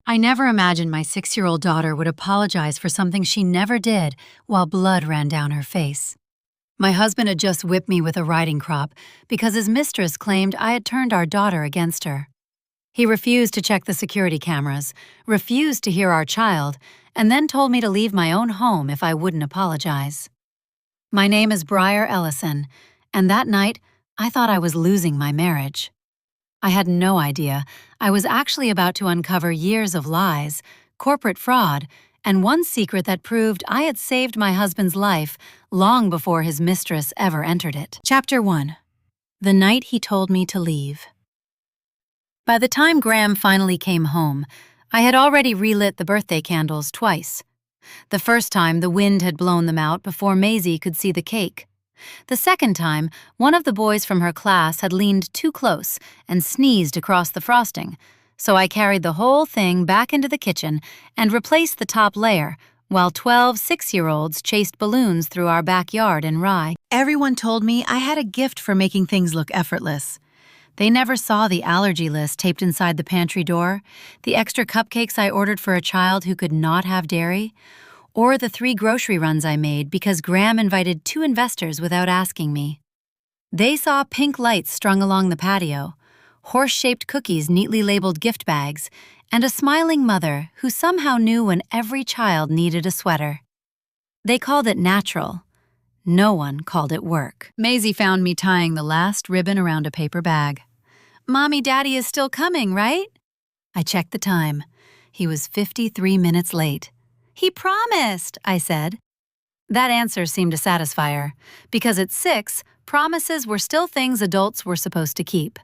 I never imagined my 6-year-old daughter would apologize for something she never did while blood ran down her face. My husband had just whipped me with a riding crop because his mistress claimed I had turned our daughter against her. He refused to check the security cameras, refused to hear our child, and then told me to leave my own home if I wouldn't apologize. My name is Briar Ellison, and that night I thought I was losing my marriage. I had no idea I was actually about to uncover years of lies, corporate fraud, and one secret that proved I had saved my husband's life long before his mistress ever entered it. Chapter 1. The Night He Told Me to Leave. By the time Graham finally came home, I had already relit the birthday candles twice. The first time, the wind had blown them out before Maisie could see the cake. The second time, one of the boys from her class had leaned too close and sneezed across the frosting, so I carried the whole thing back into the kitchen and replaced the top layer, while 12 6-year-olds chased balloons through our backyard in Rye. Everyone told me I had a gift for making things look effortless. They never saw the allergy list taped inside the pantry door, the extra cupcakes I ordered for a child who could not have dairy, or the 3 grocery runs I made because Graham invited 2 investors without asking me. They saw pink lights strung along the patio, horse-shaped cookies neatly labeled gift bags, and a smiling mother who somehow knew when every child needed a sweater. They called it natural. No one called it work. Maisie found me tying the last ribbon around a paper bag. "Mommy, Daddy is still coming, right?" I checked the time. He was 53 minutes late. "He promised," I said. That answer seemed to satisfy her, because at 6, promises were still things adults were supposed to keep.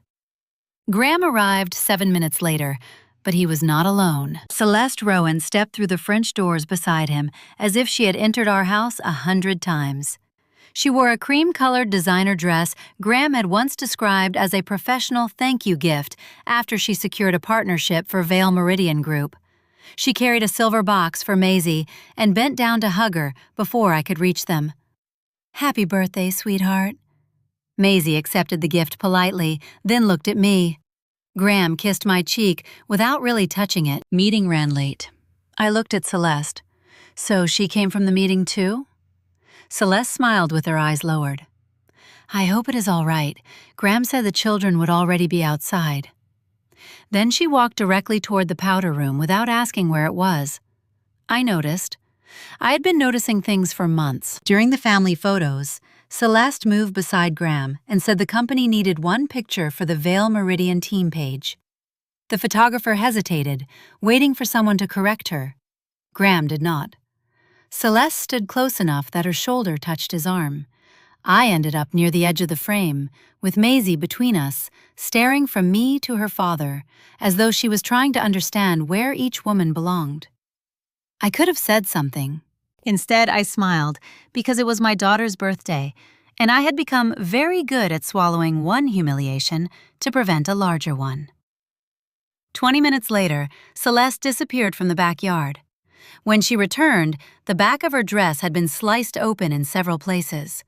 Graham arrived 7 minutes later, but he was not alone. Celeste Rowan stepped through the French doors beside him as if she had entered our house 100 times. She wore a cream-colored designer dress Graham had once described as a professional thank you gift after she secured a partnership for Vale Meridian Group. She carried a silver box for Maisie and bent down to hug her before I could reach them. "Happy birthday, sweetheart." Maisie accepted the gift politely, then looked at me. Graham kissed my cheek without really touching it. Meeting ran late. I looked at Celeste. "So she came from the meeting too?" Celeste smiled with her eyes lowered. "I hope it is all right. Graham said the children would already be outside." Then she walked directly toward the powder room without asking where it was. I noticed. I had been noticing things for months. During the family photos, Celeste moved beside Graham and said the company needed one picture for the Vale Meridian team page. The photographer hesitated, waiting for someone to correct her. Graham did not. Celeste stood close enough that her shoulder touched his arm. I ended up near the edge of the frame, with Maisie between us, staring from me to her father, as though she was trying to understand where each woman belonged. I could have said something. Instead, I smiled, because it was my daughter's birthday, and I had become very good at swallowing one humiliation to prevent a larger one. 20 minutes later, Celeste disappeared from the backyard. When she returned, the back of her dress had been sliced open in several places.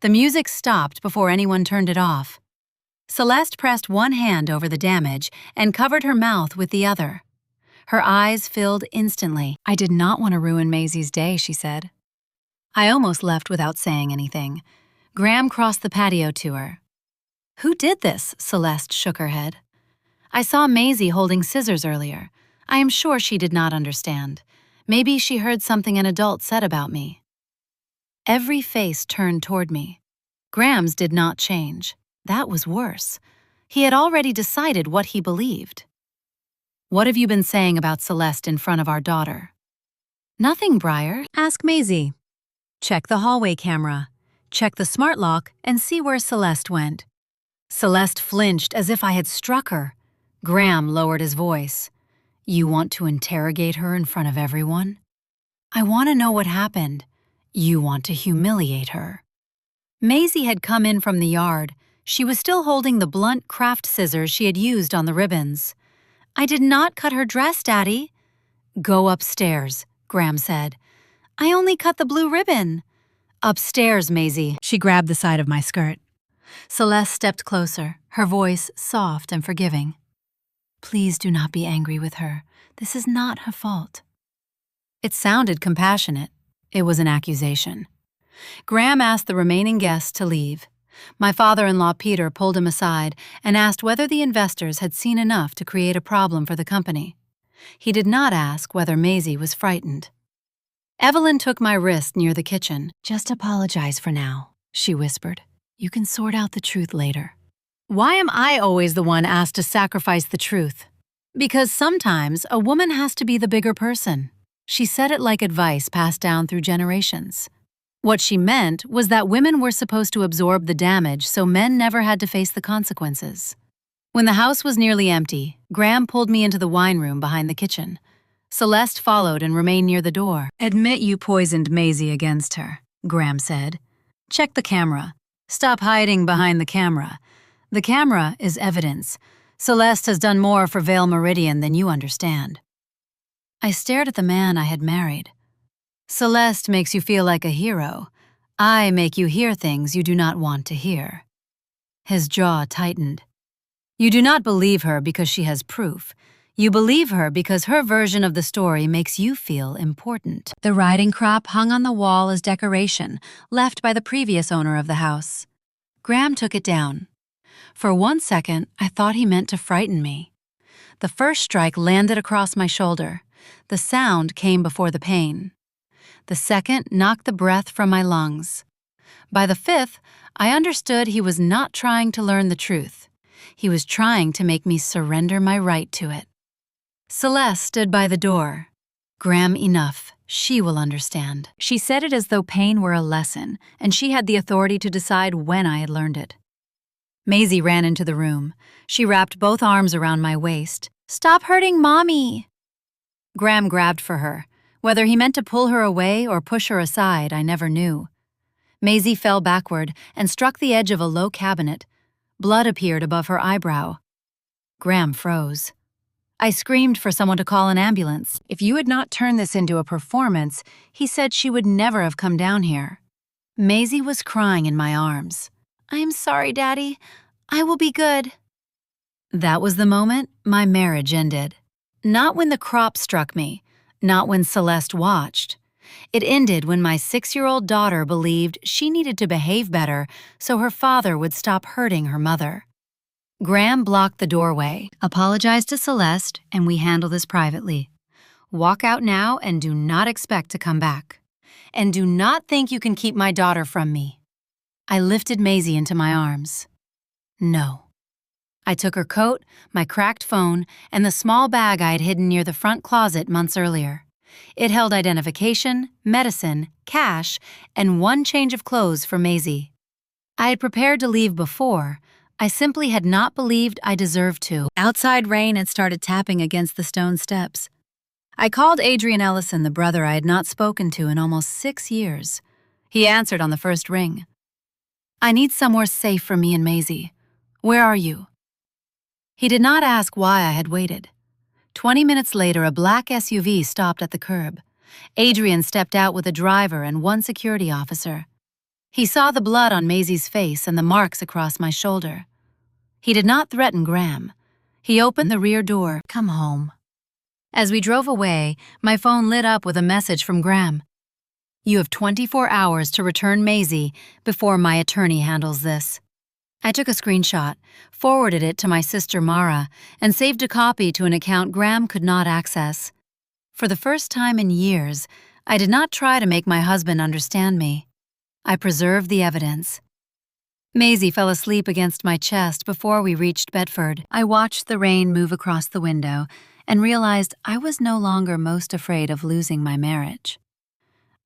The music stopped before anyone turned it off. Celeste pressed one hand over the damage and covered her mouth with the other. Her eyes filled instantly. "I did not want to ruin Maisie's day," she said. I almost left without saying anything. Graham crossed the patio to her. "Who did this?" Celeste shook her head. "I saw Maisie holding scissors earlier. I am sure she did not understand. Maybe she heard something an adult said about me." Every face turned toward me. Graham's did not change. That was worse. He had already decided what he believed. "What have you been saying about Celeste in front of our daughter?" "Nothing, Briar. Ask Maisie. Check the hallway camera. Check the smart lock and see where Celeste went." Celeste flinched as if I had struck her. Graham lowered his voice. "You want to interrogate her in front of everyone?" "I want to know what happened." "You want to humiliate her." Maisie had come in from the yard. She was still holding the blunt craft scissors she had used on the ribbons. "I did not cut her dress, Daddy." "Go upstairs," Graham said. "I only cut the blue ribbon." "Upstairs, Maisie." She grabbed the side of my skirt. Celeste stepped closer, her voice soft and forgiving. Please do not be angry with her. This is not her fault." It sounded compassionate. It was an accusation. Graham asked the remaining guests to leave. My father-in-law Peter pulled him aside and asked whether the investors had seen enough to create a problem for the company. He did not ask whether Maisie was frightened. Evelyn took my wrist near the kitchen. "Just apologize for now," she whispered. "You can sort out the truth later." Why am I always the one asked to sacrifice the truth? Because sometimes a woman has to be the bigger person. She said it like advice passed down through generations. What she meant was that women were supposed to absorb the damage so men never had to face the consequences. When the house was nearly empty, Graham pulled me into the wine room behind the kitchen. Celeste followed and remained near the door. "Admit you poisoned Maisie against her," Graham said. "Check the camera. Stop hiding behind the camera. The camera is evidence. Celeste has done more for Vale Meridian than you understand." I stared at the man I had married. "Celeste makes you feel like a hero. I make you hear things you do not want to hear." His jaw tightened. "You do not believe her because she has proof. You believe her because her version of the story makes you feel important." The riding crop hung on the wall as decoration, left by the previous owner of the house. Graham took it down. For 1 second, I thought he meant to frighten me. The first strike landed across my shoulder. The sound came before the pain. The second knocked the breath from my lungs. By the fifth, I understood he was not trying to learn the truth. He was trying to make me surrender my right to it. Celeste stood by the door. "Graham, enough. She will understand." She said it as though pain were a lesson, and she had the authority to decide when I had learned it. Maisie ran into the room. She wrapped both arms around my waist. "Stop hurting Mommy!" Graham grabbed for her. Whether he meant to pull her away or push her aside, I never knew. Maisie fell backward and struck the edge of a low cabinet. Blood appeared above her eyebrow. Graham froze. I screamed for someone to call an ambulance. If you had not turned this into a performance, he said she would never have come down here. Maisie was crying in my arms. "I'm sorry, Daddy. I will be good." That was the moment my marriage ended. Not when the crop struck me, not when Celeste watched. It ended when my 6-year-old daughter believed she needed to behave better so her father would stop hurting her mother. Graham blocked the doorway, apologized to Celeste, and we handle this privately. Walk out now and do not expect to come back. And do not think you can keep my daughter from me. I lifted Maisie into my arms. No. I took her coat, my cracked phone, and the small bag I had hidden near the front closet months earlier. It held identification, medicine, cash, and 1 change of clothes for Maisie. I had prepared to leave before. I simply had not believed I deserved to. Outside rain had started tapping against the stone steps. I called Adrian Ellison, the brother I had not spoken to in almost 6 years. He answered on the first ring. "I need somewhere safe for me and Maisie. Where are you?" He did not ask why I had waited. 20 minutes later, a black SUV stopped at the curb. Adrian stepped out with a driver and 1 security officer. He saw the blood on Maisie's face and the marks across my shoulder. He did not threaten Graham. He opened the rear door. "Come home." As we drove away, my phone lit up with a message from Graham. "You have 24 hours to return Maisie before my attorney handles this." I took a screenshot, forwarded it to my sister Mara, and saved a copy to an account Graham could not access. For the first time in years, I did not try to make my husband understand me. I preserved the evidence. Maisie fell asleep against my chest before we reached Bedford. I watched the rain move across the window and realized I was no longer most afraid of losing my marriage.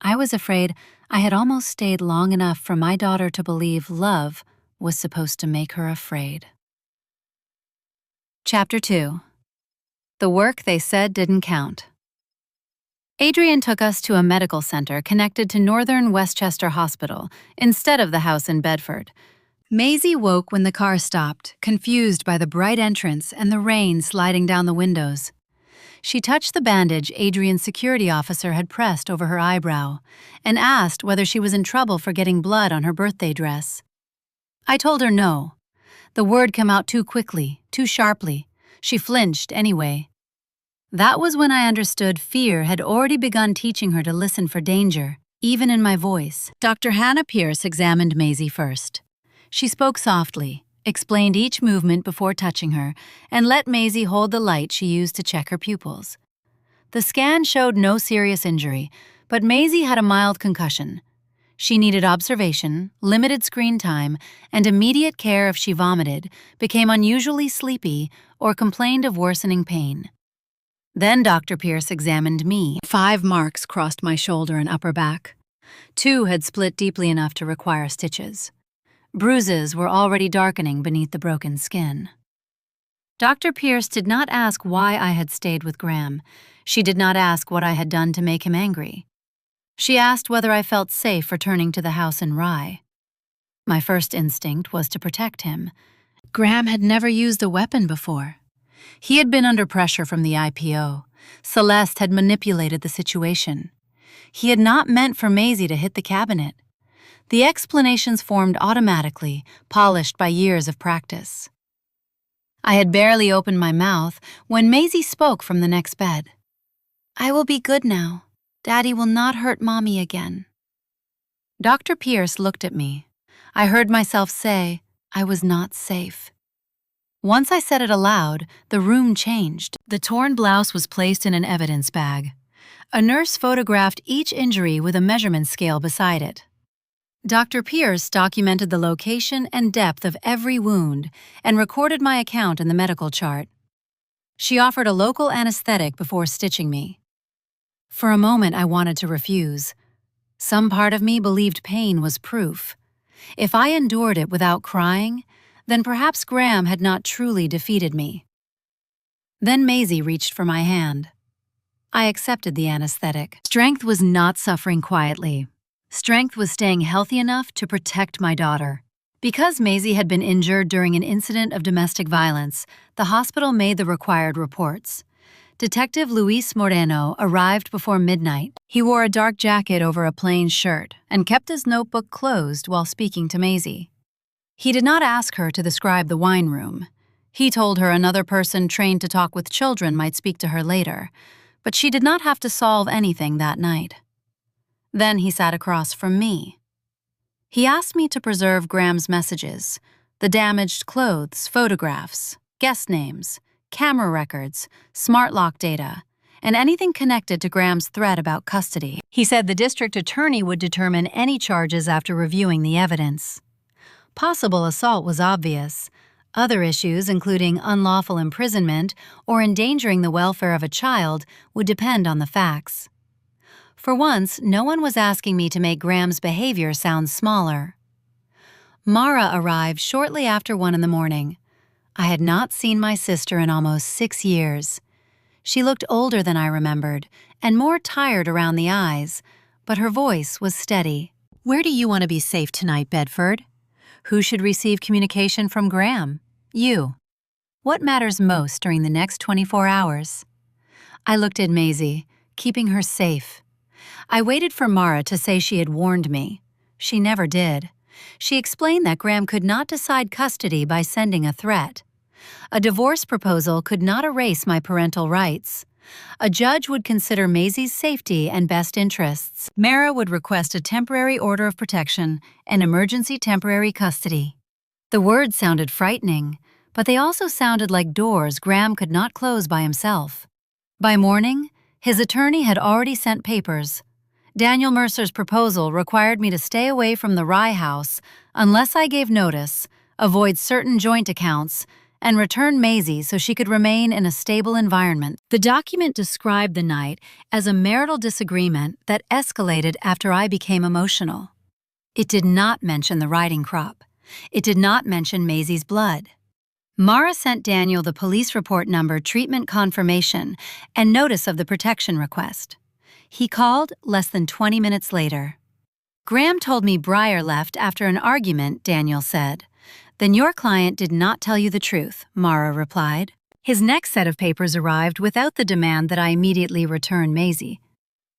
I was afraid I had almost stayed long enough for my daughter to believe love was supposed to make her afraid. Chapter 2. The work they said didn't count. Adrian took us to a medical center connected to Northern Westchester Hospital instead of the house in Bedford. Maisie woke when the car stopped, confused by the bright entrance and the rain sliding down the windows. She touched the bandage Adrian's security officer had pressed over her eyebrow and asked whether she was in trouble for getting blood on her birthday dress. I told her no. The word came out too quickly, too sharply. She flinched anyway. That was when I understood fear had already begun teaching her to listen for danger, even in my voice. Dr. Hannah Pierce examined Maisie first. She spoke softly, explained each movement before touching her, and let Maisie hold the light she used to check her pupils. The scan showed no serious injury, but Maisie had a mild concussion. She needed observation, limited screen time, and immediate care if she vomited, became unusually sleepy, or complained of worsening pain. Then Dr. Pierce examined me. 5 marks crossed my shoulder and upper back. 2 had split deeply enough to require stitches. Bruises were already darkening beneath the broken skin. Dr. Pierce did not ask why I had stayed with Graham. She did not ask what I had done to make him angry. She asked whether I felt safe returning to the house in Rye. My first instinct was to protect him. Graham had never used a weapon before. He had been under pressure from the IPO. Celeste had manipulated the situation. He had not meant for Maisie to hit the cabinet. The explanations formed automatically, polished by years of practice. I had barely opened my mouth when Maisie spoke from the next bed. "I will be good now. Daddy will not hurt Mommy again." Dr. Pierce looked at me. I heard myself say, I was not safe. Once I said it aloud, the room changed. The torn blouse was placed in an evidence bag. A nurse photographed each injury with a measurement scale beside it. Dr. Pierce documented the location and depth of every wound and recorded my account in the medical chart. She offered a local anesthetic before stitching me. For a moment, I wanted to refuse. Some part of me believed pain was proof. If I endured it without crying, then perhaps Graham had not truly defeated me. Then Maisie reached for my hand. I accepted the anesthetic. Strength was not suffering quietly. Strength was staying healthy enough to protect my daughter. Because Maisie had been injured during an incident of domestic violence, the hospital made the required reports. Detective Luis Moreno arrived before midnight. He wore a dark jacket over a plain shirt and kept his notebook closed while speaking to Maisie. He did not ask her to describe the wine room. He told her another person trained to talk with children might speak to her later, but she did not have to solve anything that night. Then he sat across from me. He asked me to preserve Graham's messages, the damaged clothes, photographs, guest names, camera records, smart lock data, and anything connected to Graham's threat about custody. He said the district attorney would determine any charges after reviewing the evidence. Possible assault was obvious. Other issues, including unlawful imprisonment or endangering the welfare of a child, would depend on the facts. For once, no one was asking me to make Graham's behavior sound smaller. Mara arrived shortly after 1 in the morning. I had not seen my sister in almost 6 years. She looked older than I remembered, and more tired around the eyes, but her voice was steady. "Where do you want to be safe tonight, Bedford? Who should receive communication from Graham? You. What matters most during the next 24 hours? I looked at Maisie, keeping her safe. I waited for Mara to say she had warned me. She never did. She explained that Graham could not decide custody by sending a threat. A divorce proposal could not erase my parental rights. A judge would consider Maisie's safety and best interests. Mara would request a temporary order of protection and emergency temporary custody. The words sounded frightening, but they also sounded like doors Graham could not close by himself. By morning, his attorney had already sent papers. Daniel Mercer's proposal required me to stay away from the Rye house unless I gave notice, avoid certain joint accounts, and return Maisie so she could remain in a stable environment. The document described the night as a marital disagreement that escalated after I became emotional. It did not mention the riding crop. It did not mention Maisie's blood. Mara sent Daniel the police report number, treatment confirmation, and notice of the protection request. He called less than 20 minutes later. "Graham told me Briar left after an argument," Daniel said. "Then your client did not tell you the truth," Mara replied. His next set of papers arrived without the demand that I immediately return Maisie.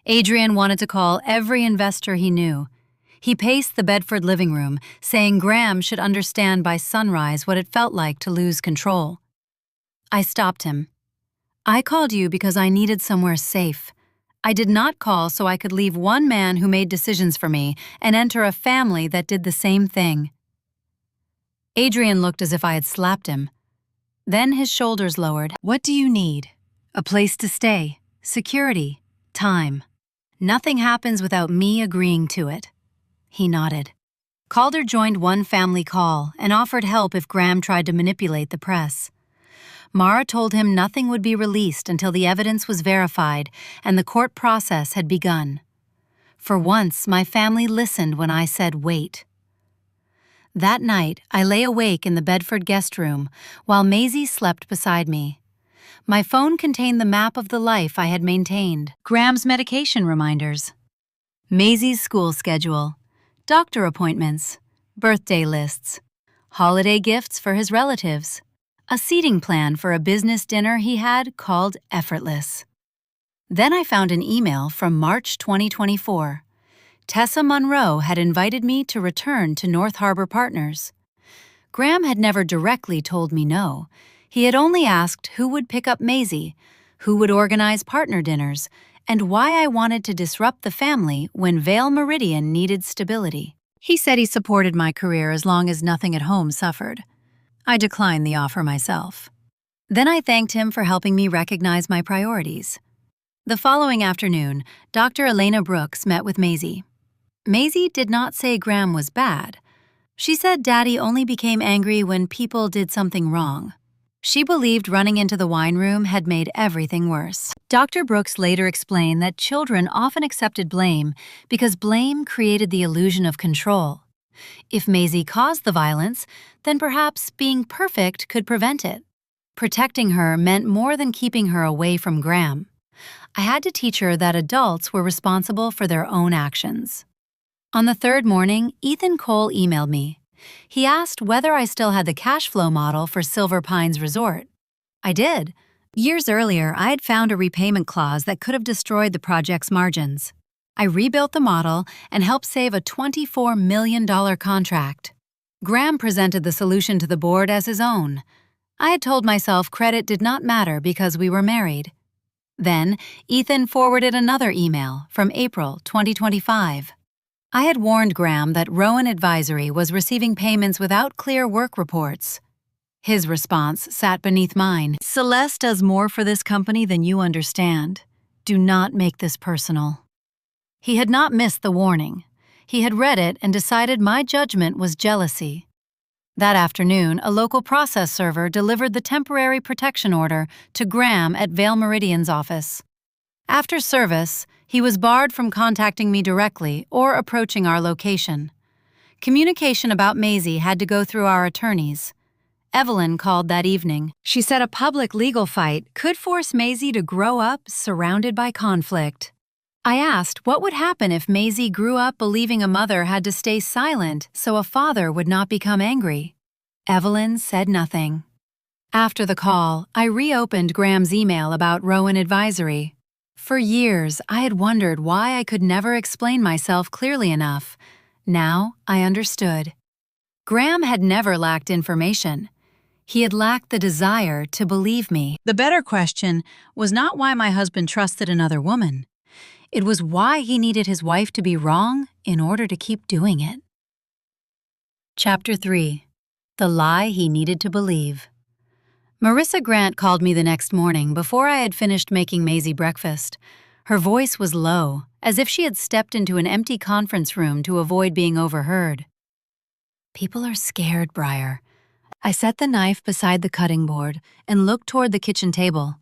Adrian wanted to call every investor he knew. He paced the Bedford living room, saying Graham should understand by sunrise what it felt like to lose control. I stopped him. I called you because I needed somewhere safe. I did not call so I could leave one man who made decisions for me and enter a family that did the same thing. Adrian looked as if I had slapped him. Then his shoulders lowered. What do you need? A place to stay, security, time. Nothing happens without me agreeing to it. He nodded. Calder joined one family call and offered help if Graham tried to manipulate the press. Mara told him nothing would be released until the evidence was verified and the court process had begun. For once, my family listened when I said wait. That night, I lay awake in the Bedford guest room while Maisie slept beside me. My phone contained the map of the life I had maintained. Graham's medication reminders. Maisie's school schedule. Doctor appointments. Birthday lists. Holiday gifts for his relatives. A seating plan for a business dinner he had called Effortless. Then I found an email from March 2024. Tessa Monroe had invited me to return to North Harbor Partners. Graham had never directly told me no. He had only asked who would pick up Maisie, who would organize partner dinners, and why I wanted to disrupt the family when Vale Meridian needed stability. He said he supported my career as long as nothing at home suffered. I declined the offer myself. Then I thanked him for helping me recognize my priorities. The following afternoon, Dr. Elena Brooks met with Maisie. Maisie did not say Graham was bad. She said Daddy only became angry when people did something wrong. She believed running into the wine room had made everything worse. Dr. Brooks later explained that children often accepted blame because blame created the illusion of control. If Maisie caused the violence, then perhaps being perfect could prevent it. Protecting her meant more than keeping her away from Graham. I had to teach her that adults were responsible for their own actions. On the third morning, Ethan Cole emailed me. He asked whether I still had the cash flow model for Silver Pines Resort. I did. Years earlier, I had found a repayment clause that could have destroyed the project's margins. I rebuilt the model and helped save a $24 million contract. Graham presented the solution to the board as his own. I had told myself credit did not matter because we were married. Then, Ethan forwarded another email from April 2025. I had warned Graham that Rowan Advisory was receiving payments without clear work reports. His response sat beneath mine. Celeste does more for this company than you understand. Do not make this personal. He had not missed the warning. He had read it and decided my judgment was jealousy. That afternoon, a local process server delivered the temporary protection order to Graham at Vale Meridian's office. After service, he was barred from contacting me directly or approaching our location. Communication about Maisie had to go through our attorneys. Evelyn called that evening. She said a public legal fight could force Maisie to grow up surrounded by conflict. I asked what would happen if Maisie grew up believing a mother had to stay silent so a father would not become angry. Evelyn said nothing. After the call, I reopened Graham's email about Rowan Advisory. For years, I had wondered why I could never explain myself clearly enough. Now, I understood. Graham had never lacked information. He had lacked the desire to believe me. The better question was not why my husband trusted another woman. It was why he needed his wife to be wrong in order to keep doing it. Chapter 3. The Lie He Needed to Believe. Marissa Grant called me the next morning before I had finished making Maisie breakfast. Her voice was low, as if she had stepped into an empty conference room to avoid being overheard. People are scared, Briar. I set the knife beside the cutting board and looked toward the kitchen table.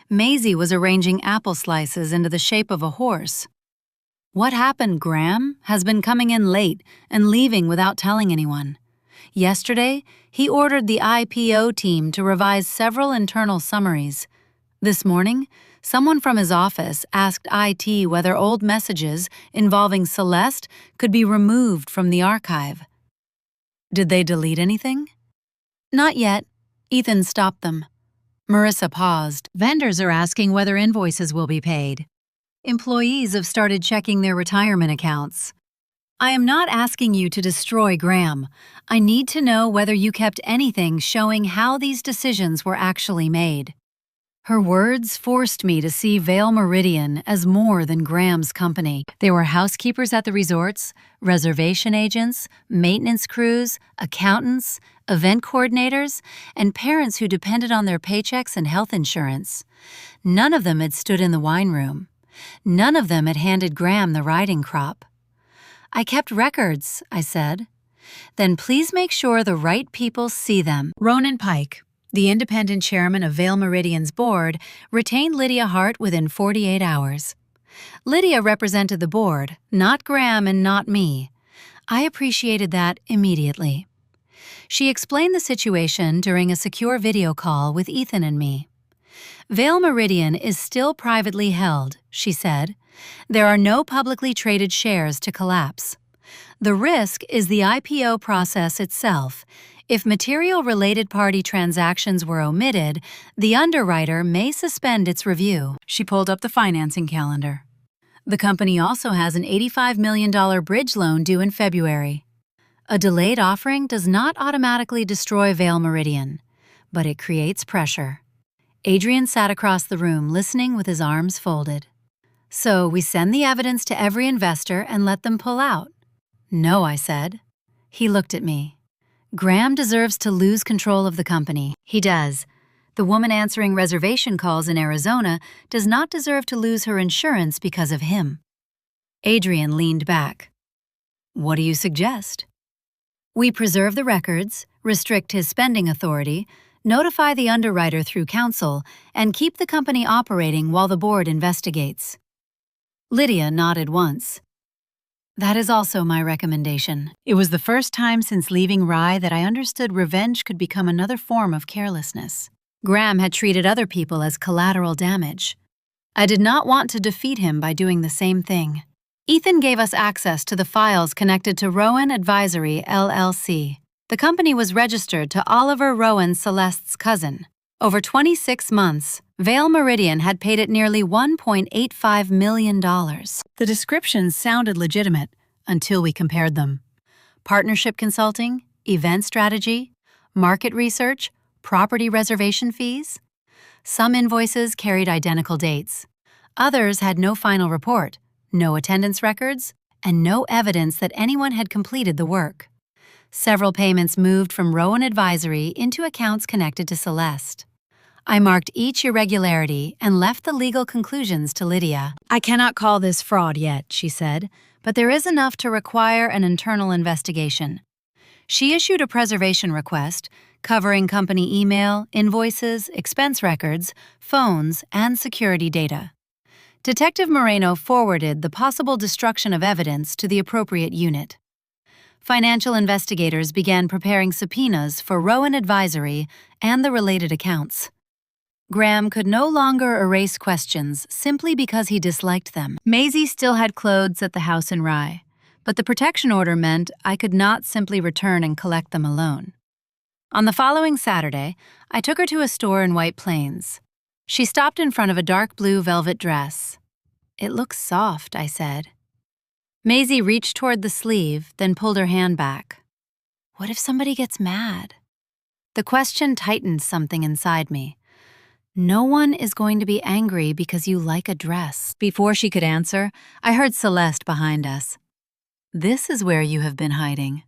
Maisie was arranging apple slices into the shape of a horse. What happened, Graham, has been coming in late and leaving without telling anyone. Yesterday, he ordered the IPO team to revise several internal summaries. This morning, someone from his office asked IT whether old messages involving Celeste could be removed from the archive. Did they delete anything? Not yet. Ethan stopped them. Marissa paused. Vendors are asking whether invoices will be paid. Employees have started checking their retirement accounts. I am not asking you to destroy Graham. I need to know whether you kept anything showing how these decisions were actually made. Her words forced me to see Vale Meridian as more than Graham's company. There were housekeepers at the resorts, reservation agents, maintenance crews, accountants, event coordinators, and parents who depended on their paychecks and health insurance. None of them had stood in the wine room. None of them had handed Graham the riding crop. I kept records, I said. Then please make sure the right people see them. Ronan Pike, the independent chairman of Vale Meridian's board, retained Lydia Hart within 48 hours. Lydia represented the board, not Graham and not me. I appreciated that immediately. She explained the situation during a secure video call with Ethan and me. Vale Meridian is still privately held, she said. There are no publicly traded shares to collapse. The risk is the IPO process itself. If material related party transactions were omitted, the underwriter may suspend its review. She pulled up the financing calendar. The company also has an $85 million bridge loan due in February. A delayed offering does not automatically destroy Vale Meridian, but it creates pressure. Adrian sat across the room listening with his arms folded. So we send the evidence to every investor and let them pull out. No, I said. He looked at me. Graham deserves to lose control of the company. He does. The woman answering reservation calls in Arizona does not deserve to lose her insurance because of him. Adrian leaned back. What do you suggest? We preserve the records, restrict his spending authority, notify the underwriter through counsel, and keep the company operating while the board investigates. Lydia nodded once. That is also my recommendation. It was the first time since leaving Rye that I understood revenge could become another form of carelessness. Graham had treated other people as collateral damage. I did not want to defeat him by doing the same thing. Ethan gave us access to the files connected to Rowan Advisory, LLC. The company was registered to Oliver Rowan Celeste's cousin. Over 26 months, Vale Meridian had paid it nearly $1.85 million. The descriptions sounded legitimate until we compared them. Partnership consulting, event strategy, market research, property reservation fees. Some invoices carried identical dates. Others had no final report, no attendance records, and no evidence that anyone had completed the work. Several payments moved from Rowan Advisory into accounts connected to Celeste. I marked each irregularity and left the legal conclusions to Lydia. I cannot call this fraud yet, she said, but there is enough to require an internal investigation. She issued a preservation request covering company email, invoices, expense records, phones, and security data. Detective Moreno forwarded the possible destruction of evidence to the appropriate unit. Financial investigators began preparing subpoenas for Rowan Advisory and the related accounts. Graham could no longer erase questions simply because he disliked them. Maisie still had clothes at the house in Rye, but the protection order meant I could not simply return and collect them alone. On the following Saturday, I took her to a store in White Plains. She stopped in front of a dark blue velvet dress. It looks soft, I said. Maisie reached toward the sleeve, then pulled her hand back. What if somebody gets mad? The question tightened something inside me. No one is going to be angry because you like a dress. Before she could answer, I heard Celeste behind us. This is where you have been hiding.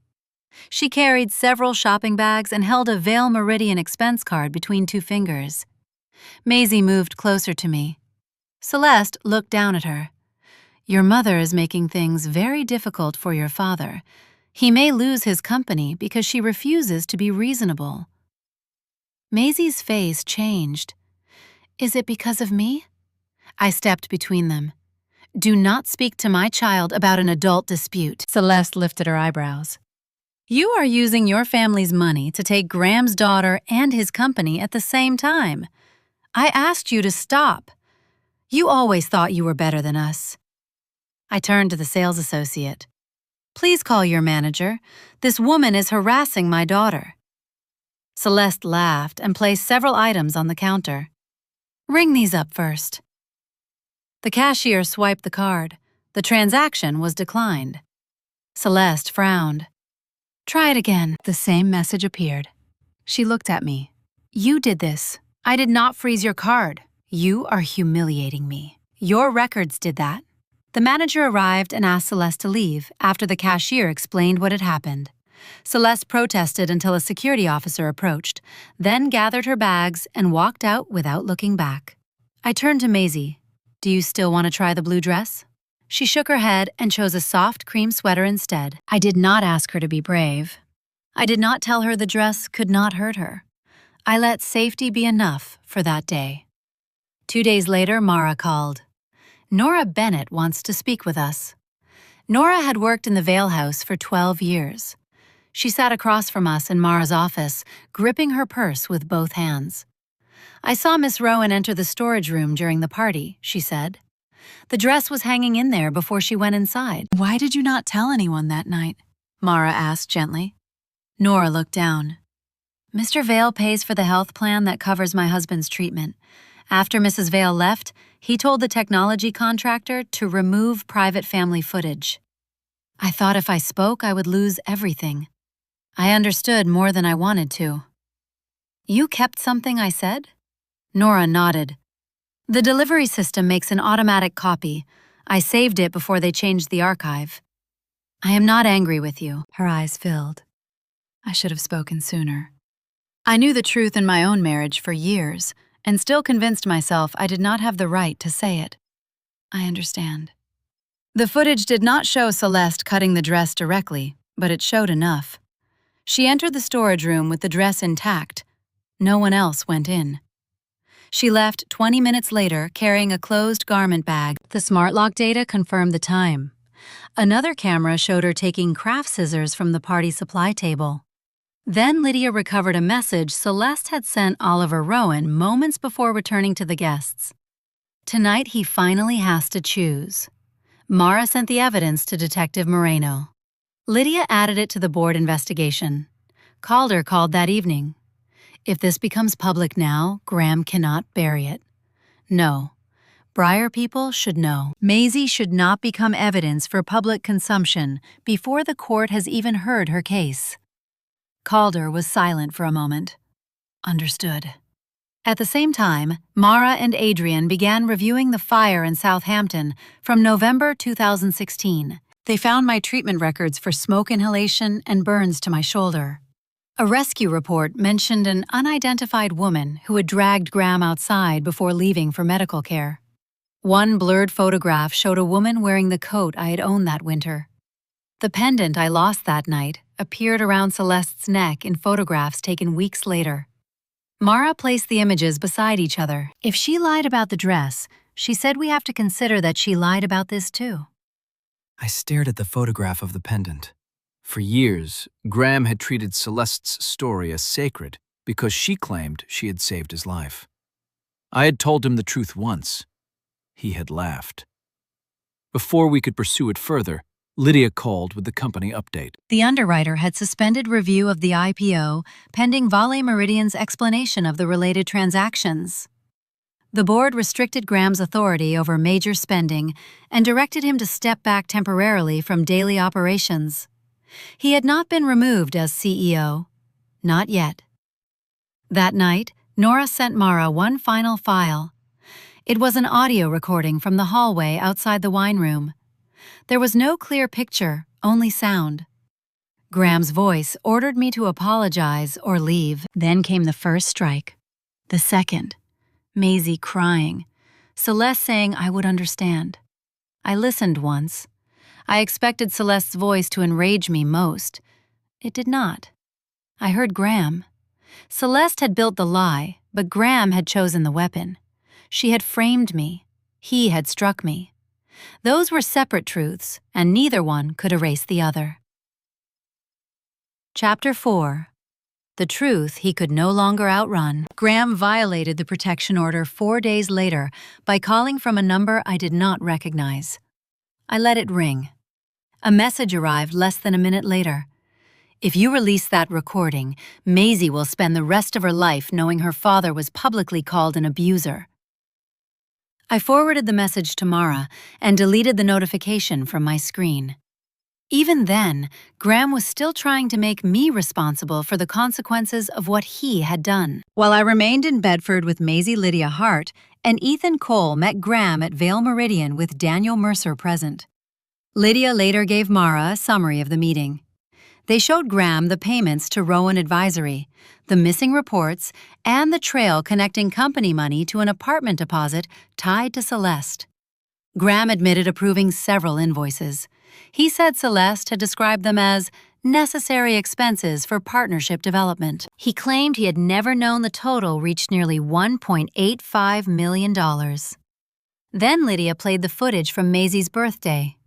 She carried several shopping bags and held a Vale Meridian expense card between two fingers. Maisie moved closer to me. Celeste looked down at her. Your mother is making things very difficult for your father. He may lose his company because she refuses to be reasonable. Maisie's face changed. Is it because of me? I stepped between them. Do not speak to my child about an adult dispute. Celeste lifted her eyebrows. You are using your family's money to take Graham's daughter and his company at the same time. I asked you to stop. You always thought you were better than us. I turned to the sales associate. Please call your manager. This woman is harassing my daughter. Celeste laughed and placed several items on the counter. Ring these up first. The cashier swiped the card. The transaction was declined. Celeste frowned. Try it again. The same message appeared. She looked at me. You did this. I did not freeze your card. You are humiliating me. Your records did that. The manager arrived and asked Celeste to leave after the cashier explained what had happened. Celeste protested until a security officer approached, then gathered her bags and walked out without looking back. I turned to Maisie. Do you still want to try the blue dress? She shook her head and chose a soft cream sweater instead. I did not ask her to be brave. I did not tell her the dress could not hurt her. I let safety be enough for that day. 2 days later, Mara called. Nora Bennett wants to speak with us. Nora had worked in the Vale House for 12 years. She sat across from us in Mara's office, gripping her purse with both hands. I saw Miss Rowan enter the storage room during the party, she said. The dress was hanging in there before she went inside. Why did you not tell anyone that night? Mara asked gently. Nora looked down. Mr. Vale pays for the health plan that covers my husband's treatment. After Mrs. Vale left, he told the technology contractor to remove private family footage. I thought if I spoke, I would lose everything. I understood more than I wanted to. You kept something I said? Nora nodded. The delivery system makes an automatic copy. I saved it before they changed the archive. I am not angry with you. Her eyes filled. I should have spoken sooner. I knew the truth in my own marriage for years, and still convinced myself I did not have the right to say it. I understand. The footage did not show Celeste cutting the dress directly, but it showed enough. She entered the storage room with the dress intact. No one else went in. She left 20 minutes later carrying a closed garment bag. The smart lock data confirmed the time. Another camera showed her taking craft scissors from the party supply table. Then Lydia recovered a message Celeste had sent Oliver Rowan moments before returning to the guests. Tonight he finally has to choose. Mara sent the evidence to Detective Moreno. Lydia added it to the board investigation. Calder called that evening. If this becomes public now, Graham cannot bury it. No. Briar people should know. Maisie should not become evidence for public consumption before the court has even heard her case. Calder was silent for a moment. Understood. At the same time, Mara and Adrian began reviewing the fire in Southampton from November 2016. They found my treatment records for smoke inhalation and burns to my shoulder. A rescue report mentioned an unidentified woman who had dragged Graham outside before leaving for medical care. One blurred photograph showed a woman wearing the coat I had owned that winter. The pendant I lost that night appeared around Celeste's neck in photographs taken weeks later. Mara placed the images beside each other. If she lied about the dress, she said we have to consider that she lied about this too. I stared at the photograph of the pendant. For years, Graham had treated Celeste's story as sacred because she claimed she had saved his life. I had told him the truth once. He had laughed. Before we could pursue it further, Lydia called with the company update. The underwriter had suspended review of the IPO pending Vale Meridian's explanation of the related transactions. The board restricted Graham's authority over major spending and directed him to step back temporarily from daily operations. He had not been removed as CEO. Not yet. That night, Nora sent Mara one final file. It was an audio recording from the hallway outside the wine room. There was no clear picture, only sound. Graham's voice ordered me to apologize or leave. Then came the first strike. The second. Maisie crying. Celeste saying I would understand. I listened once. I expected Celeste's voice to enrage me most. It did not. I heard Graham. Celeste had built the lie, but Graham had chosen the weapon. She had framed me. He had struck me. Those were separate truths, and neither one could erase the other. Chapter 4. The truth he could no longer outrun. Graham violated the protection order 4 days later by calling from a number I did not recognize. I let it ring. A message arrived less than a minute later. If you release that recording, Maisie will spend the rest of her life knowing her father was publicly called an abuser. I forwarded the message to Mara and deleted the notification from my screen. Even then, Graham was still trying to make me responsible for the consequences of what he had done. While I remained in Bedford with Maisie Lydia Hart, and Ethan Cole met Graham at Vale Meridian with Daniel Mercer present. Lydia later gave Mara a summary of the meeting. They showed Graham the payments to Rowan Advisory, the missing reports, and the trail connecting company money to an apartment deposit tied to Celeste. Graham admitted approving several invoices. He said Celeste had described them as necessary expenses for partnership development. He claimed he had never known the total reached nearly $1.85 million. Then Lydia played the footage from Maisie's birthday.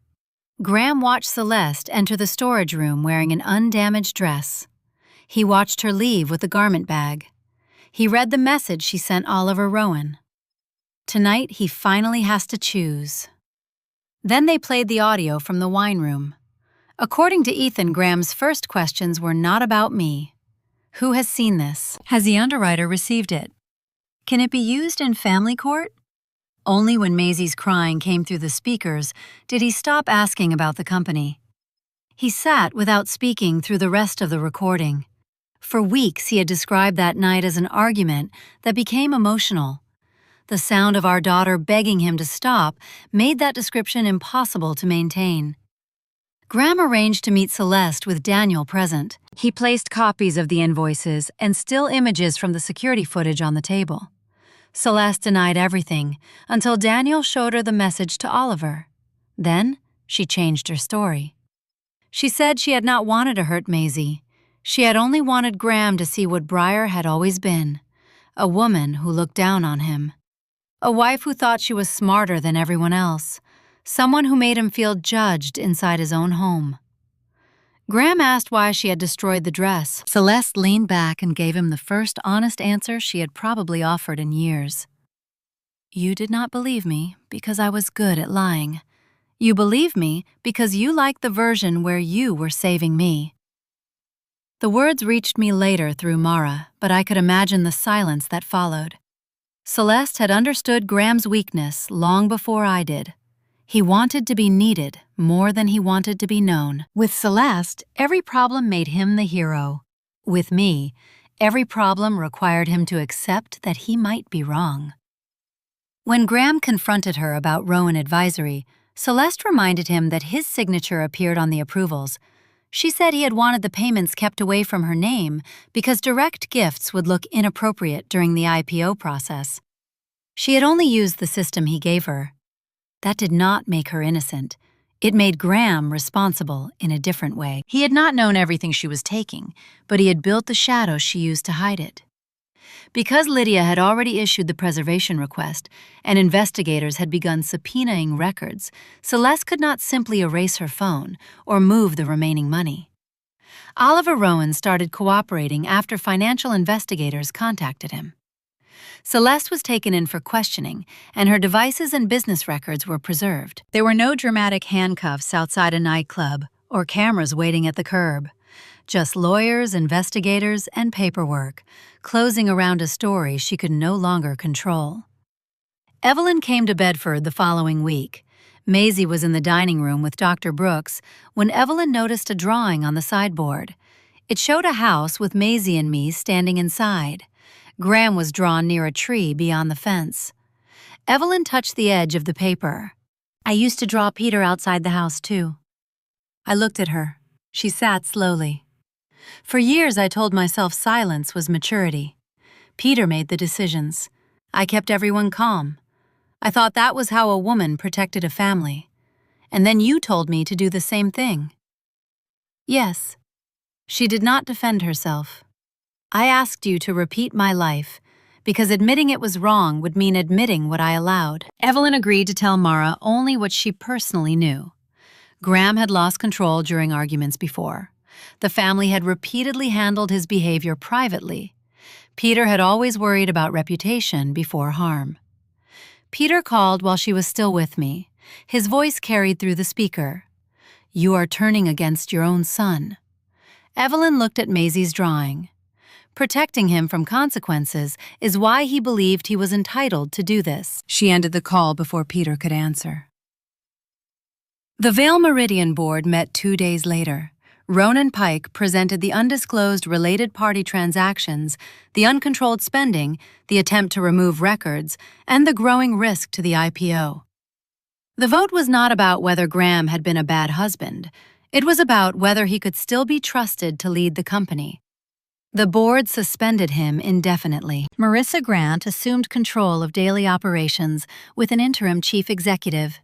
Graham watched Celeste enter the storage room wearing an undamaged dress. He watched her leave with the garment bag. He read the message she sent Oliver Rowan. Tonight, he finally has to choose. Then they played the audio from the wine room. According to Ethan, Graham's first questions were not about me. Who has seen this? Has the underwriter received it? Can it be used in family court? Only when Maisie's crying came through the speakers did he stop asking about the company. He sat without speaking through the rest of the recording. For weeks, he had described that night as an argument that became emotional. The sound of our daughter begging him to stop made that description impossible to maintain. Graham arranged to meet Celeste with Daniel present. He placed copies of the invoices and still images from the security footage on the table. Celeste denied everything until Daniel showed her the message to Oliver. Then, she changed her story. She said she had not wanted to hurt Maisie. She had only wanted Graham to see what Briar had always been, a woman who looked down on him. A wife who thought she was smarter than everyone else, someone who made him feel judged inside his own home. Graham asked why she had destroyed the dress. Celeste leaned back and gave him the first honest answer she had probably offered in years. You did not believe me because I was good at lying. You believed me because you liked the version where you were saving me. The words reached me later through Mara, but I could imagine the silence that followed. Celeste had understood Graham's weakness long before I did. He wanted to be needed more than he wanted to be known. With Celeste, every problem made him the hero. With me, every problem required him to accept that he might be wrong. When Graham confronted her about Rowan Advisory, Celeste reminded him that his signature appeared on the approvals. She said he had wanted the payments kept away from her name because direct gifts would look inappropriate during the IPO process. She had only used the system he gave her. That did not make her innocent. It made Graham responsible in a different way. He had not known everything she was taking, but he had built the shadows she used to hide it. Because Lydia had already issued the preservation request and investigators had begun subpoenaing records, Celeste could not simply erase her phone or move the remaining money. Oliver Rowan started cooperating after financial investigators contacted him. Celeste was taken in for questioning, and her devices and business records were preserved. There were no dramatic handcuffs outside a nightclub or cameras waiting at the curb. Just lawyers, investigators, and paperwork, closing around a story she could no longer control. Evelyn came to Bedford the following week. Maisie was in the dining room with Dr. Brooks when Evelyn noticed a drawing on the sideboard. It showed a house with Maisie and me standing inside. Graham was drawn near a tree beyond the fence. Evelyn touched the edge of the paper. I used to draw Peter outside the house, too. I looked at her. She sat slowly. For years, I told myself silence was maturity. Peter made the decisions. I kept everyone calm. I thought that was how a woman protected a family. And then you told me to do the same thing. Yes. She did not defend herself. I asked you to repeat my life, because admitting it was wrong would mean admitting what I allowed. Evelyn agreed to tell Mara only what she personally knew. Graham had lost control during arguments before. The family had repeatedly handled his behavior privately. Peter had always worried about reputation before harm. Peter called while she was still with me. His voice carried through the speaker. You are turning against your own son. Evelyn looked at Maisie's drawing. Protecting him from consequences is why he believed he was entitled to do this. She ended the call before Peter could answer. The Vale Meridian Board met 2 days later. Ronan Pike presented the undisclosed related party transactions, the uncontrolled spending, the attempt to remove records, and the growing risk to the IPO. The vote was not about whether Graham had been a bad husband. It was about whether he could still be trusted to lead the company. The board suspended him indefinitely. Marissa Grant assumed control of daily operations with an interim chief executive.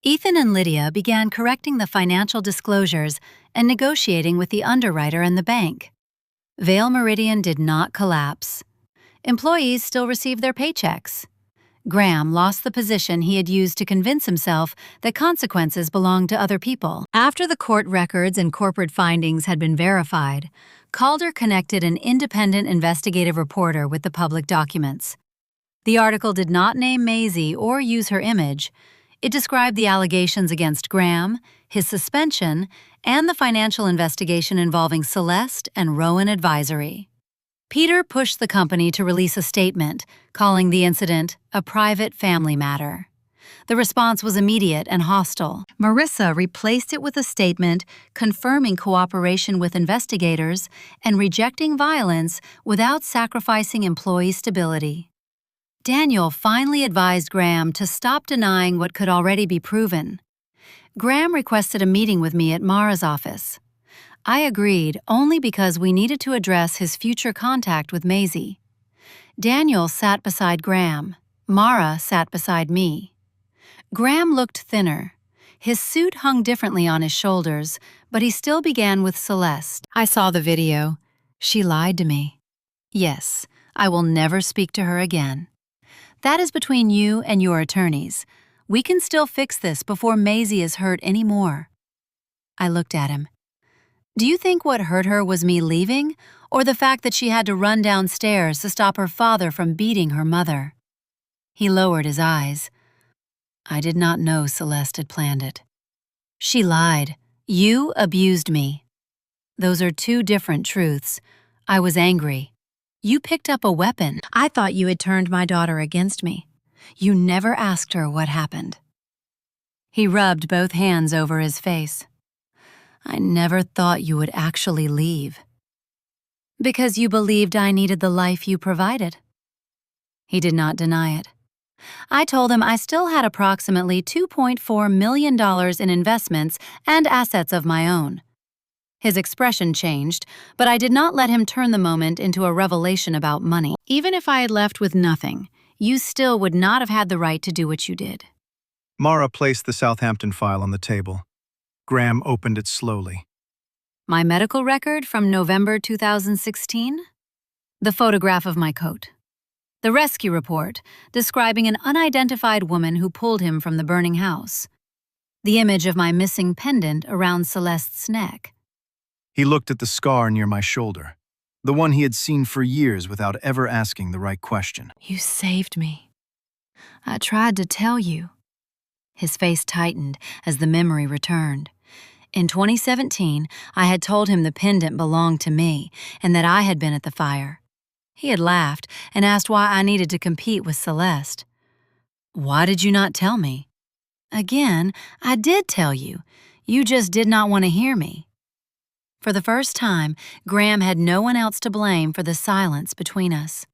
Ethan and Lydia began correcting the financial disclosures and negotiating with the underwriter and the bank. Vale Meridian did not collapse. Employees still received their paychecks. Graham lost the position he had used to convince himself that consequences belonged to other people. After the court records and corporate findings had been verified, Calder connected an independent investigative reporter with the public documents. The article did not name Maisie or use her image. It described the allegations against Graham, his suspension, and the financial investigation involving Celeste and Rowan Advisory. Peter pushed the company to release a statement, calling the incident a private family matter. The response was immediate and hostile. Marissa replaced it with a statement confirming cooperation with investigators and rejecting violence without sacrificing employee stability. Daniel finally advised Graham to stop denying what could already be proven. Graham requested a meeting with me at Mara's office. I agreed only because we needed to address his future contact with Maisie. Daniel sat beside Graham. Mara sat beside me. Graham looked thinner. His suit hung differently on his shoulders, but he still began with Celeste. I saw the video. She lied to me. Yes, I will never speak to her again. That is between you and your attorneys. We can still fix this before Maisie is hurt any more. I looked at him. Do you think what hurt her was me leaving, or the fact that she had to run downstairs to stop her father from beating her mother? He lowered his eyes. I did not know Celeste had planned it. She lied. You abused me. Those are two different truths. I was angry. You picked up a weapon. I thought you had turned my daughter against me. You never asked her what happened. He rubbed both hands over his face. I never thought you would actually leave. Because you believed I needed the life you provided. He did not deny it. I told him I still had approximately $2.4 million in investments and assets of my own. His expression changed, but I did not let him turn the moment into a revelation about money. Even if I had left with nothing, you still would not have had the right to do what you did. Mara placed the Southampton file on the table. Graham opened it slowly. My medical record from November 2016? The photograph of my coat. The rescue report describing an unidentified woman who pulled him from the burning house. The image of my missing pendant around Celeste's neck. He looked at the scar near my shoulder, the one he had seen for years without ever asking the right question. You saved me. I tried to tell you. His face tightened as the memory returned. In 2017, I had told him the pendant belonged to me and that I had been at the fire. He had laughed and asked why I needed to compete with Celeste. Why did you not tell me? Again, I did tell you. You just did not want to hear me. For the first time, Graham had no one else to blame for the silence between us.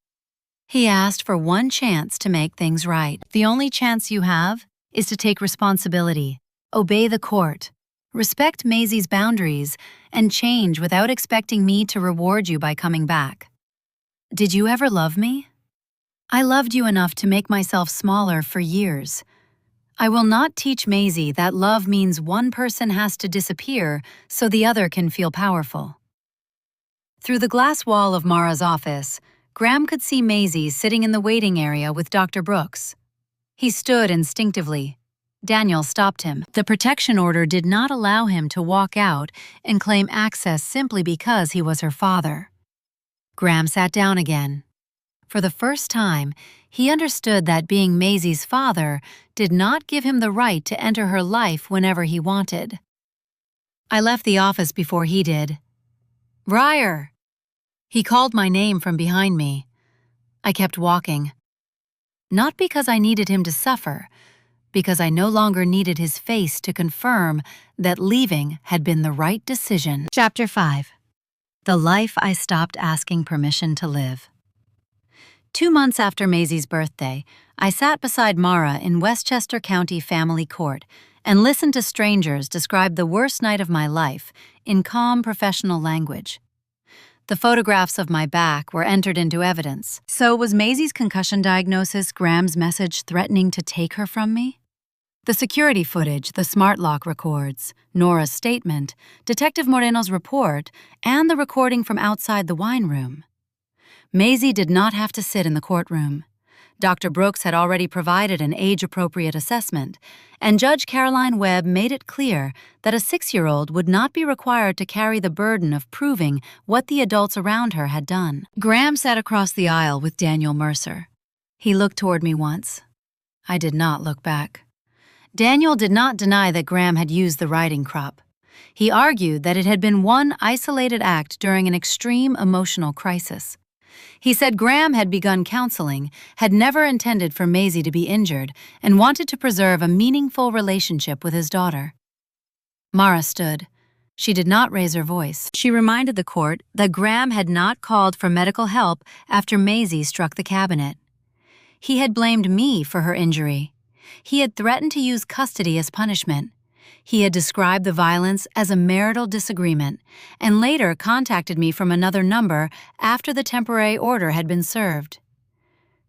He asked for one chance to make things right. The only chance you have is to take responsibility, obey the court, respect Maisie's boundaries, and change without expecting me to reward you by coming back. Did you ever love me? I loved you enough to make myself smaller for years. I will not teach Maisie that love means one person has to disappear so the other can feel powerful. Through the glass wall of Mara's office, Graham could see Maisie sitting in the waiting area with Dr. Brooks. He stood instinctively. Daniel stopped him. The protection order did not allow him to walk out and claim access simply because he was her father. Graham sat down again. For the first time, he understood that being Maisie's father did not give him the right to enter her life whenever he wanted. I left the office before he did. Briar! He called my name from behind me. I kept walking. Not because I needed him to suffer, because I no longer needed his face to confirm that leaving had been the right decision. Chapter 5. The Life I Stopped Asking Permission to Live. 2 months after Maisie's birthday, I sat beside Mara in Westchester County Family Court and listened to strangers describe the worst night of my life in calm professional language. The photographs of my back were entered into evidence. So was Maisie's concussion diagnosis Graham's message threatening to take her from me? The security footage, the smart lock records, Nora's statement, Detective Moreno's report, and the recording from outside the wine room. Maisie did not have to sit in the courtroom. Dr. Brooks had already provided an age-appropriate assessment, and Judge Caroline Webb made it clear that a 6-year-old would not be required to carry the burden of proving what the adults around her had done. Graham sat across the aisle with Daniel Mercer. He looked toward me once. I did not look back. Daniel did not deny that Graham had used the riding crop. He argued that it had been one isolated act during an extreme emotional crisis. He said Graham had begun counseling, had never intended for Maisie to be injured, and wanted to preserve a meaningful relationship with his daughter. Mara stood. She did not raise her voice. She reminded the court that Graham had not called for medical help after Maisie struck the cabinet. He had blamed me for her injury. He had threatened to use custody as punishment. He had described the violence as a marital disagreement and later contacted me from another number after the temporary order had been served.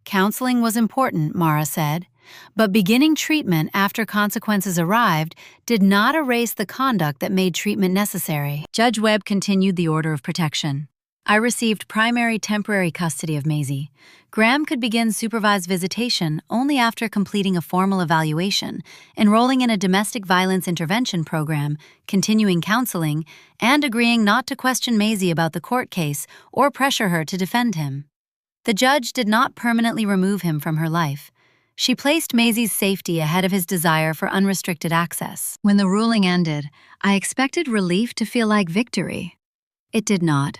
Counseling was important, Mara said, but beginning treatment after consequences arrived did not erase the conduct that made treatment necessary. Judge Webb continued the order of protection. I received primary temporary custody of Maisie. Graham could begin supervised visitation only after completing a formal evaluation, enrolling in a domestic violence intervention program, continuing counseling, and agreeing not to question Maisie about the court case or pressure her to defend him. The judge did not permanently remove him from her life. She placed Maisie's safety ahead of his desire for unrestricted access. When the ruling ended, I expected relief to feel like victory. It did not.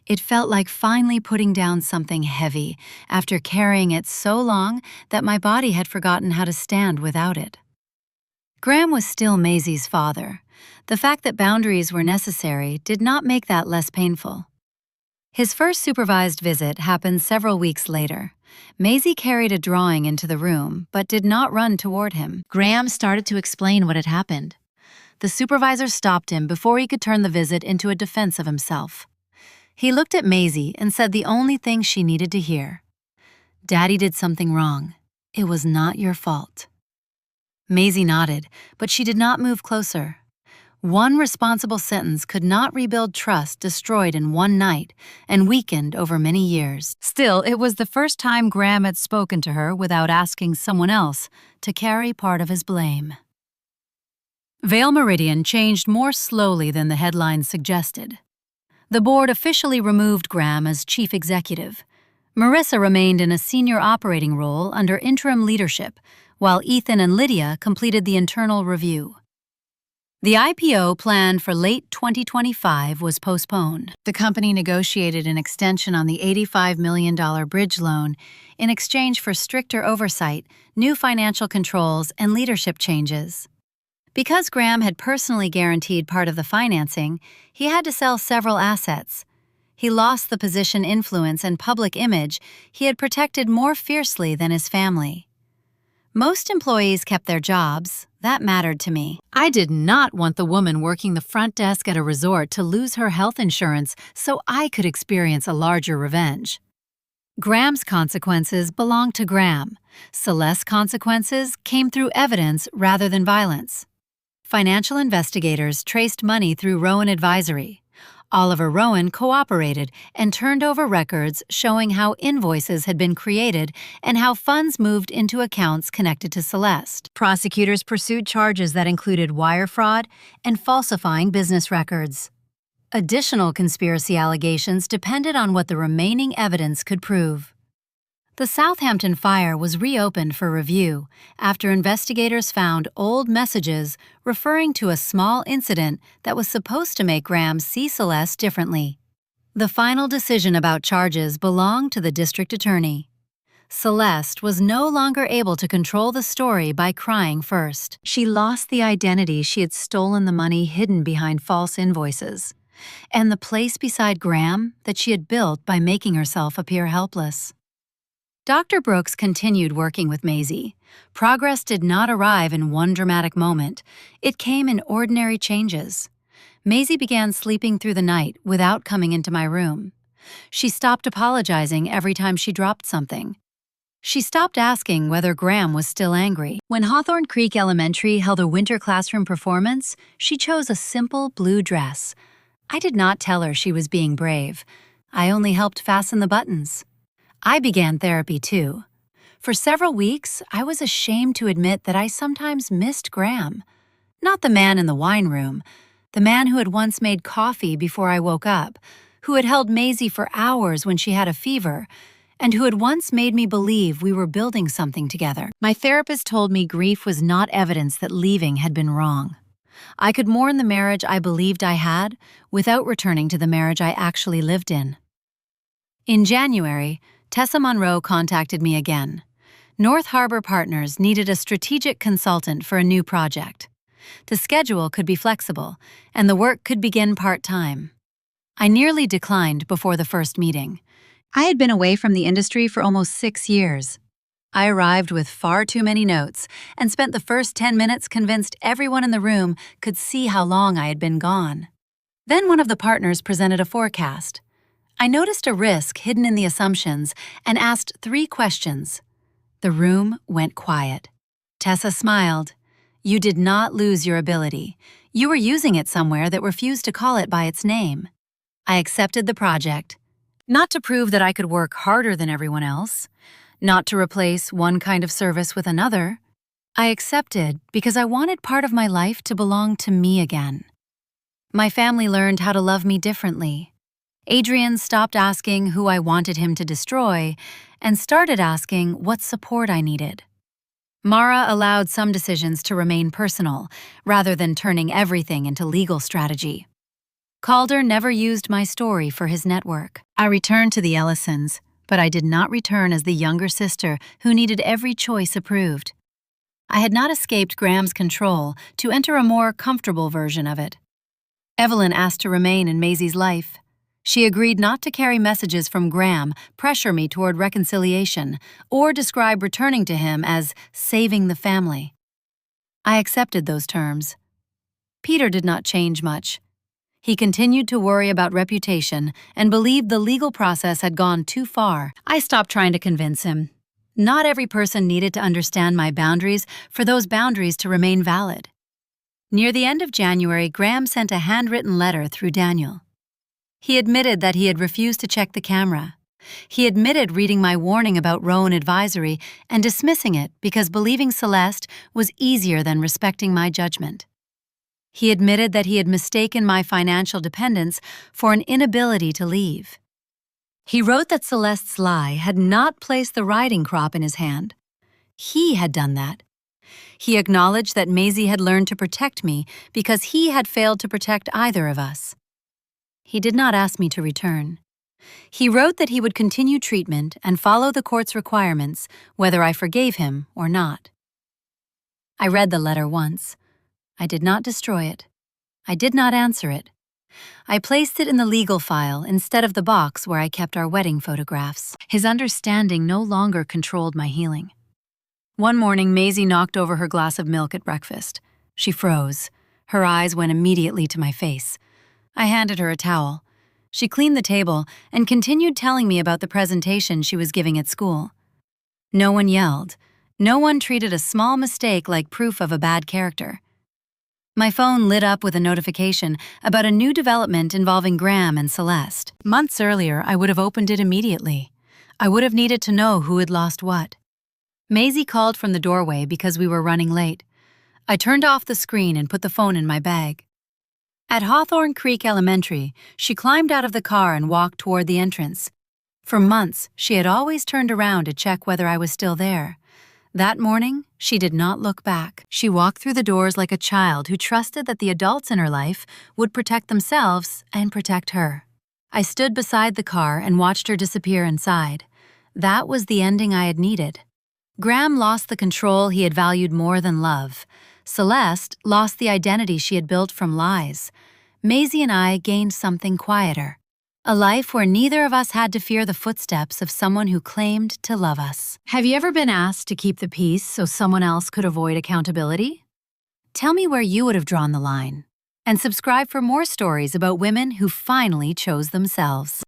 It felt like finally putting down something heavy after carrying it so long that my body had forgotten how to stand without it. Graham was still Maisie's father. The fact that boundaries were necessary did not make that less painful. His first supervised visit happened several weeks later. Maisie carried a drawing into the room, but did not run toward him. Graham started to explain what had happened. The supervisor stopped him before he could turn the visit into a defense of himself. He looked at Maisie and said the only thing she needed to hear. Daddy did something wrong. It was not your fault. Maisie nodded, but she did not move closer. One responsible sentence could not rebuild trust destroyed in one night and weakened over many years. Still, it was the first time Graham had spoken to her without asking someone else to carry part of his blame. Vale Meridian changed more slowly than the headlines suggested. The board officially removed Graham as chief executive. Marissa remained in a senior operating role under interim leadership, while Ethan and Lydia completed the internal review. The IPO planned for late 2025 was postponed. The company negotiated an extension on the $85 million bridge loan in exchange for stricter oversight, new financial controls, and leadership changes. Because Graham had personally guaranteed part of the financing, he had to sell several assets. He lost the position influence and public image he had protected more fiercely than his family. Most employees kept their jobs. That mattered to me. I did not want the woman working the front desk at a resort to lose her health insurance so I could experience a larger revenge. Graham's consequences belonged to Graham. Celeste's consequences came through evidence rather than violence. Financial investigators traced money through Rowan Advisory. Oliver Rowan cooperated and turned over records showing how invoices had been created and how funds moved into accounts connected to Celeste. Prosecutors pursued charges that included wire fraud and falsifying business records. Additional conspiracy allegations depended on what the remaining evidence could prove. The Southampton fire was reopened for review after investigators found old messages referring to a small incident that was supposed to make Graham see Celeste differently. The final decision about charges belonged to the district attorney. Celeste was no longer able to control the story by crying first. She lost the identity she had stolen the money hidden behind false invoices, and the place beside Graham that she had built by making herself appear helpless. Dr. Brooks continued working with Maisie. Progress did not arrive in one dramatic moment. It came in ordinary changes. Maisie began sleeping through the night without coming into my room. She stopped apologizing every time she dropped something. She stopped asking whether Graham was still angry. When Hawthorne Creek Elementary held a winter classroom performance, she chose a simple blue dress. I did not tell her she was being brave. I only helped fasten the buttons. I began therapy too. For several weeks, I was ashamed to admit that I sometimes missed Graham. Not the man in the wine room, the man who had once made coffee before I woke up, who had held Maisie for hours when she had a fever, and who had once made me believe we were building something together. My therapist told me grief was not evidence that leaving had been wrong. I could mourn the marriage I believed I had without returning to the marriage I actually lived in. In January, Tessa Monroe contacted me again. North Harbor Partners needed a strategic consultant for a new project. The schedule could be flexible, and the work could begin part-time. I nearly declined before the first meeting. I had been away from the industry for almost 6 years. I arrived with far too many notes and spent the first 10 minutes convinced everyone in the room could see how long I had been gone. Then one of the partners presented a forecast. I noticed a risk hidden in the assumptions and asked 3 questions. The room went quiet. Tessa smiled. You did not lose your ability. You were using it somewhere that refused to call it by its name. I accepted the project. Not to prove that I could work harder than everyone else, not to replace one kind of service with another. I accepted because I wanted part of my life to belong to me again. My family learned how to love me differently. Adrian stopped asking who I wanted him to destroy and started asking what support I needed. Mara allowed some decisions to remain personal rather than turning everything into legal strategy. Calder never used my story for his network. I returned to the Ellisons, but I did not return as the younger sister who needed every choice approved. I had not escaped Graham's control to enter a more comfortable version of it. Evelyn asked to remain in Maisie's life. She agreed not to carry messages from Graham, pressure me toward reconciliation, or describe returning to him as saving the family. I accepted those terms. Peter did not change much. He continued to worry about reputation and believed the legal process had gone too far. I stopped trying to convince him. Not every person needed to understand my boundaries for those boundaries to remain valid. Near the end of January, Graham sent a handwritten letter through Daniel. He admitted that he had refused to check the camera. He admitted reading my warning about Rowan Advisory and dismissing it because believing Celeste was easier than respecting my judgment. He admitted that he had mistaken my financial dependence for an inability to leave. He wrote that Celeste's lie had not placed the riding crop in his hand. He had done that. He acknowledged that Maisie had learned to protect me because he had failed to protect either of us. He did not ask me to return. He wrote that he would continue treatment and follow the court's requirements, whether I forgave him or not. I read the letter once. I did not destroy it. I did not answer it. I placed it in the legal file instead of the box where I kept our wedding photographs. His understanding no longer controlled my healing. One morning, Maisie knocked over her glass of milk at breakfast. She froze. Her eyes went immediately to my face. I handed her a towel. She cleaned the table and continued telling me about the presentation she was giving at school. No one yelled. No one treated a small mistake like proof of a bad character. My phone lit up with a notification about a new development involving Graham and Celeste. Months earlier, I would have opened it immediately. I would have needed to know who had lost what. Maisie called from the doorway because we were running late. I turned off the screen and put the phone in my bag. At Hawthorne Creek Elementary, she climbed out of the car and walked toward the entrance. For months, she had always turned around to check whether I was still there. That morning, she did not look back. She walked through the doors like a child who trusted that the adults in her life would protect themselves and protect her. I stood beside the car and watched her disappear inside. That was the ending I had needed. Graham lost the control he had valued more than love. Celeste lost the identity she had built from lies. Maisie and I gained something quieter. A life where neither of us had to fear the footsteps of someone who claimed to love us. Have you ever been asked to keep the peace so someone else could avoid accountability? Tell me where you would have drawn the line. And subscribe for more stories about women who finally chose themselves.